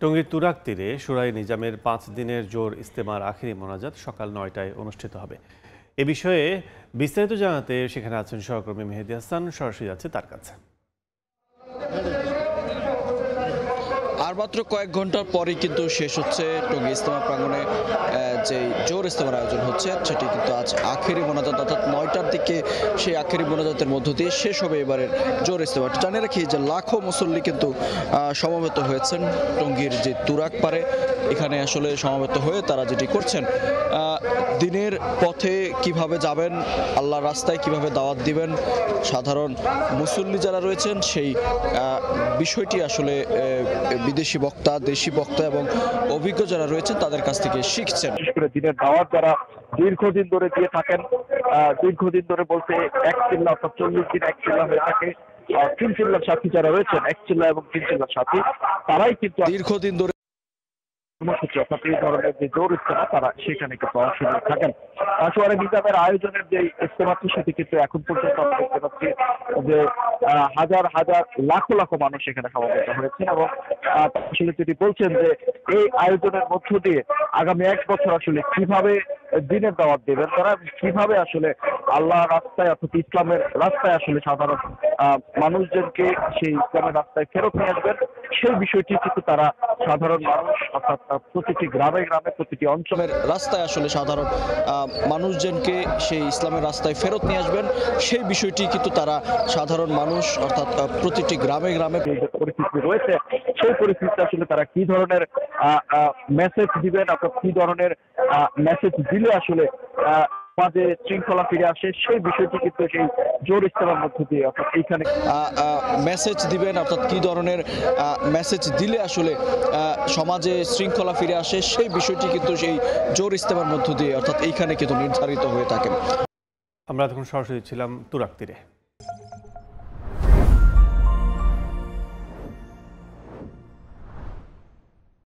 টঙ্গীর তুরাগ তীরে শুরাই নিজামের 5 দিনের জোর ইজতেমার আখেরি মোনাজাত সকাল 9টায় অনুষ্ঠিত হবে। এ বিষয়ে বিস্তারিত জানাতে সেখানে আছেন সহকর্মী মেহেদী হাসান, সরাসরি যাচ্ছে তার কাছে। আর মাত্র কয়েক ঘন্টার পরেই কিন্তু শেষ হচ্ছে টঙ্গী ইজতেমা প্রাঙ্গণে যে জোর ইজতেমার আয়োজন হচ্ছে, সেটি কিন্তু আজ আখেরি মোনাজাত, অর্থাৎ 9টার দিকে সেই আখেরি মোনাজাতের মধ্য দিয়ে শেষ হবে এবারের জোর ইজতেমা। জানিয়ে রাখি যে লাখো মুসল্লি কিন্তু সমবেত হয়েছেন টঙ্গীর যে তুরাগ পারে, এখানে আসলে সমবেত হয়ে তারা যেটি করছেন, দিনের পথে কিভাবে যাবেন, আল্লাহর রাস্তায় কিভাবে দাওয়াত দিবেন, সাধারণ মুসল্লি যারা রয়েছেন সেই বিষয়টি আসলে বিদেশি বক্তা, দেশি বক্তা এবং অভিজ্ঞ যারা রয়েছেন তাদের কাছ থেকে শিখছেন। বিশেষ করে দিনের দাওয়াত যারা দীর্ঘদিন ধরে দিয়ে থাকেন, দীর্ঘদিন ধরে বলতে এক চিল্লা অর্থাৎ 40 দিন এক চিল্লা হয়ে থাকে, 3 চিল্লার সাথী যারা রয়েছেন, এক চিল্লা এবং 3 চিল্লার সাথী, তারাই কিন্তু দীর্ঘদিন ধরে কর্মসূচি অর্থাৎ এই ধরনের যে জোর ইজতেমা তারা সেখানে কিন্তু অংশ নিয়ে থাকেন। শুরাই নিজামের আয়োজনের যে ইজতেমাটি সেটি কিন্তু এখন পর্যন্ত আমরা দেখতে পাচ্ছি যে হাজার হাজার লাখো লাখো মানুষ এখানে সমবেত হয়েছেন এবং আসলে যেটি বলছেন যে এই আয়োজনের মধ্য দিয়ে আগামী 1 বছর আসলে কিভাবে দিনের দাওয়াত দেবেন তারা, কিভাবে আসলে আল্লাহ রাস্তায় অর্থাৎ ইসলামের রাস্তায় আসলে সাধারণ মানুষজনকে সেই ইসলামের রাস্তায় ফেরত নিয়ে আসবেন, সেই বিষয়টি কিন্তু তারা সাধারণ মানুষ অর্থাৎ প্রতিটি গ্রামে গ্রামে প্রতিটি অঞ্চলের রাস্তায় আসলে সাধারণ মানুষজনকে সেই ইসলামের রাস্তায় ফেরত নিয়ে আসবেন, সেই বিষয়টি কিন্তু তারা সাধারণ মানুষ অর্থাৎ প্রতিটি গ্রামে গ্রামে যে পরিস্থিতি রয়েছে সেই পরিস্থিতিতে আসলে তারা কি ধরনের মেসেজ দিবেন, অর্থাৎ কি ধরনের মেসেজ দিলে আসলে সমাজে শৃঙ্খলা ফিরে আসে, সেই বিষয়টি কিন্তু সেই জোর ইজতেমার মধ্য দিয়ে অর্থাৎ এইখানে মেসেজ দিবেন, অর্থাৎ কি ধরনের মেসেজ দিলে আসলে সমাজে শৃঙ্খলা ফিরে আসে, সেই বিষয়টি কিন্তু সেই জোর ইজতেমার মধ্য দিয়ে অর্থাৎ এইখানে কিন্তু নির্ধারিত হয়ে থাকে। আমরা তখন সরাসরি ছিলাম তুরাগ তীরে।